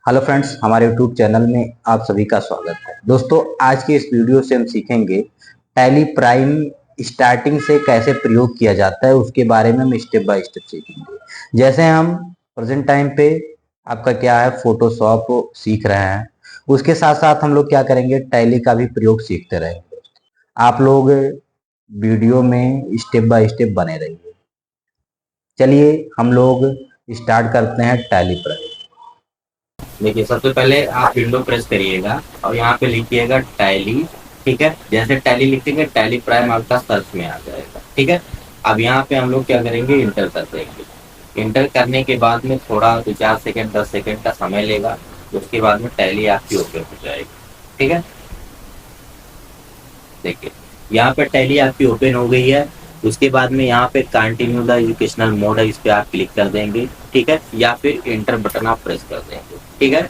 Hello friends, हमारे YouTube channel में आप सभी का स्वागत है। दोस्तों, आज की इस वीडियो से हम सीखेंगे टैली प्राइम स्टार्टिंग से कैसे प्रयोग किया जाता है, उसके बारे में हम स्टेप बाय स्टेप सीखेंगे। जैसे हम प्रेजेंट टाइम पे आपका क्या है, फोटोशॉप सीख रहे हैं, उसके साथ साथ हम लोग क्या करेंगे, टैली का भी प्रयोग सीखते रहेंगे। आप लोग वीडियो में स्टेप बाय स्टेप बने रहिए। चलिए हम लोग स्टार्ट करते हैं टैली प्राइम। देखिए, सबसे पहले आप विंडो प्रेस करिएगा और यहाँ पे लिखिएगा टैली। ठीक है, जैसे टैली लिखेंगे टैली प्राइम आपका सर्च में आ जाएगा। ठीक है, अब यहाँ पे हम लोग क्या करेंगे, इंटर कर देंगे। इंटर करने के बाद में थोड़ा 2-4 सेकेंड 10 सेकेंड का समय लेगा। उसके बाद में टैली आपकी ओपन हो जाएगी। ठीक है, देखिए यहाँ पे टैली आपकी ओपन हो गई है। उसके बाद में यहाँ पे कंटिन्यू द एजुकेशनल मोड है, इस पे आप क्लिक कर देंगे। ठीक है, या फिर इंटर बटन आप प्रेस कर देंगे। ठीक है,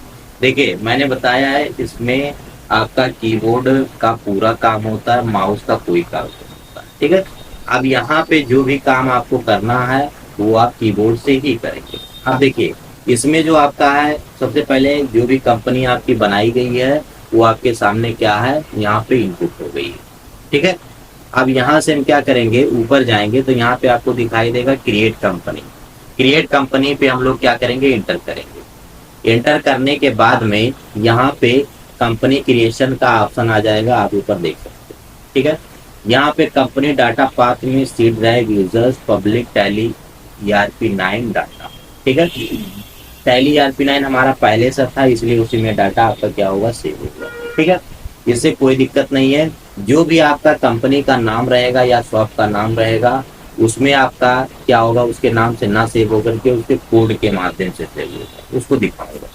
देखिए मैंने बताया है इसमें आपका कीबोर्ड का पूरा काम होता है, माउस का कोई काम नहीं होता है। ठीक है, अब यहाँ पे जो भी काम आपको करना है वो आप कीबोर्ड से ही करेंगे। अब देखिए इसमें जो आपका है, सबसे पहले जो भी कंपनी आपकी बनाई गई है वो आपके सामने क्या है, यहाँ पे इनपुट हो गई है। ठीक है, अब यहाँ से हम क्या करेंगे, ऊपर जाएंगे तो यहाँ पे आपको दिखाई देगा क्रिएट कंपनी। क्रिएट कंपनी पे हम लोग क्या करेंगे, इंटर करेंगे। इंटर करने के बाद में यहाँ पे कंपनी क्रिएशन का ऑप्शन आ जाएगा, आप ऊपर देख सकते हैं। ठीक है, यहाँ पे कंपनी डाटा पाथ में C drive users public Tally ERP9 data. ठीक है, टैली ERP9 हमारा पहले से था, इसलिए उसी में डाटा आपका क्या होगा, सेव होगा। ठीक है, इससे कोई दिक्कत नहीं है। जो भी आपका कंपनी का नाम रहेगा या शॉप का नाम रहेगा उसमें आपका क्या होगा, उसके नाम से ना सेव होकर के उसके कोड के माध्यम से सेव होगा, उसको दिखाएगा।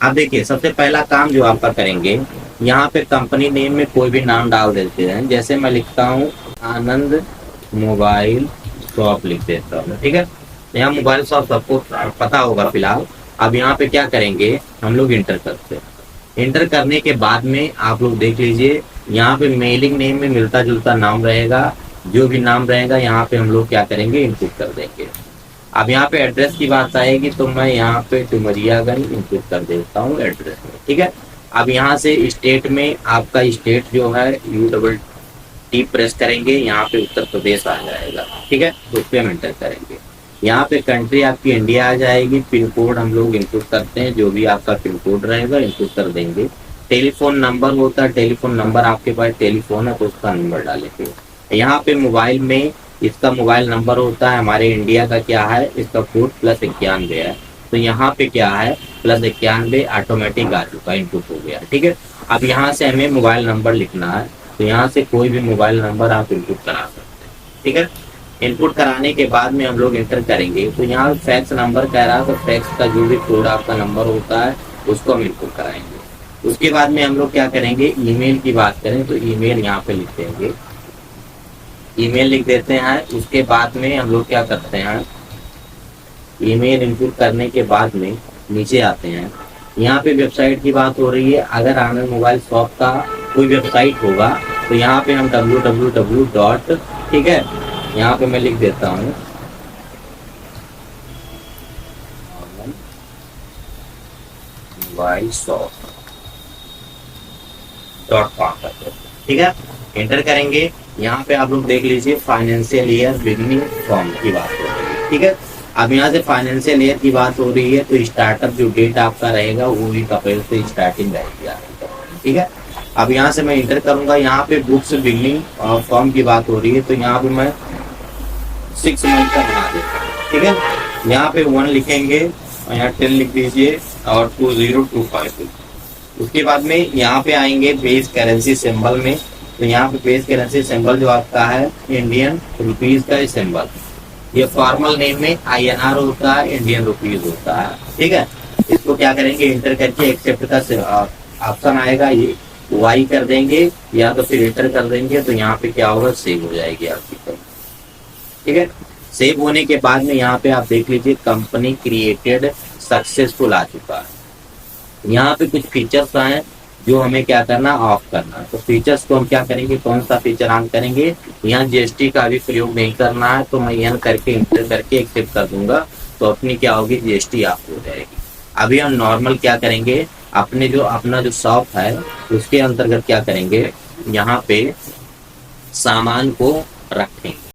अब देखिए सबसे पहला काम जो आपका करेंगे, यहाँ पे कंपनी नेम में कोई भी नाम डाल देते हैं। जैसे मैं लिखता हूँ आनंद मोबाइल शॉप लिख देता हूँ। ठीक है, यहाँ मोबाइल शॉप सबको पता होगा फिलहाल। अब यहाँ पे क्या करेंगे, हम लोग इंटर करते हैं। इंटर करने के बाद में आप लोग देख लीजिए, यहाँ पे मेलिंग नेम में मिलता जुलता नाम रहेगा। जो भी नाम रहेगा यहाँ पे हम लोग क्या करेंगे, इनपुट कर देंगे। अब यहाँ पे एड्रेस की बात आएगी तो मैं यहाँ पे डुमरियागंज इनपुट कर देता हूँ एड्रेस में। ठीक है, अब यहाँ से स्टेट में आपका स्टेट जो है UTT प्रेस करेंगे, यहाँ पे उत्तर प्रदेश आ जाएगा। ठीक है, तो उस पर हम एंटर करेंगे। यहाँ पे कंट्री आपकी इंडिया आ जाएगी। पिन कोड हम लोग इनपुट करते हैं, जो भी आपका पिन कोड रहेगा इनपुट कर देंगे। टेलीफोन नंबर होता है, टेलीफोन नंबर आपके पास टेलीफोन है तो उसका नंबर डालेंगे। यहाँ पे मोबाइल में इसका मोबाइल नंबर होता है, हमारे इंडिया का क्या है, इसका कोड +91 है। तो यहाँ पे क्या है, +91 ऑटोमेटिक आ चुका, इनपुट हो गया। ठीक है, अब यहाँ से हमें मोबाइल नंबर लिखना है, तो यहाँ से कोई भी मोबाइल नंबर आप इनपुट करा सकते हैं। ठीक है, इनपुट कराने के बाद में हम लोग इंटर करेंगे तो यहाँ फैक्स नंबर कह रहा है, तो फैक्स का जो भी कोड आपका नंबर होता है उसको हम इनपुट कराएंगे। उसके बाद में हम लोग क्या करेंगे, ईमेल की बात करें तो ईमेल यहाँ पे लिख देंगे, ईमेल लिख देते हैं। उसके बाद में हम लोग क्या करते हैं, ईमेल इनपुट करने के बाद में नीचे आते हैं। यहाँ पे वेबसाइट की बात हो रही है, अगर आनंद मोबाइल शॉप का कोई वेबसाइट होगा तो यहाँ पे हम www. ठीक है, यहाँ पे मैं लिख देता हूँ मोबाइल शॉप .com। ठीक है, एंटर करेंगे। यहाँ पे आप लोग देख लीजिए फाइनेंशियल ईयर बिगनिंग फ्रॉम की बात हो रही है। ठीक है, अब यहाँ से फाइनेंशियल ईयर की बात हो रही है तो स्टार्टअप जो डेट आपका रहेगा वो भी अप्रैल से स्टार्टिंग रहेगी। ठीक है, अब यहाँ से मैं इंटर करूंगा। यहाँ पे बुक्स बिगनिंग और फॉर्म की बात हो रही है तो यहाँ पे मैं 6 मंथ का बना देता हूँ। ठीक है, यहाँ पे 1 लिखेंगे और यहाँ 10 लिख दीजिए और 2025। उसके बाद में यहाँ पे आएंगे बेस करेंसी सिंबल में, तो यहाँ पे बेस करेंसी सिंबल जो आपका है इंडियन रुपीज का सिंबल। ये फॉर्मल नेम में INR होता है, इंडियन रुपीज होता है। ठीक है, इसको क्या करेंगे, इंटर करके एक्सेप्ट का ऑप्शन आएगा, ये Y कर देंगे या तो फिर इंटर कर देंगे, तो यहाँ पे क्या होगा, सेव हो जाएगी आपकी कंपनी। ठीक है, सेव होने के बाद में यहाँ पे आप देख लीजिए कंपनी क्रिएटेड सक्सेसफुल आ चुका है। यहाँ पे कुछ फीचर्स हैं जो हमें क्या करना, ऑफ करना है। तो फीचर्स को हम क्या करेंगे, कौन सा फीचर ऑन करेंगे, यहाँ GST का भी प्रयोग नहीं करना है, तो मैं यहाँ करके इंटर करके एक्सेप्ट कर दूंगा, तो अपनी क्या होगी, GST ऑफ हो जाएगी। अभी हम नॉर्मल क्या करेंगे, अपना जो शॉप है उसके अंतर्गत क्या करेंगे, यहाँ पे सामान को रखेंगे।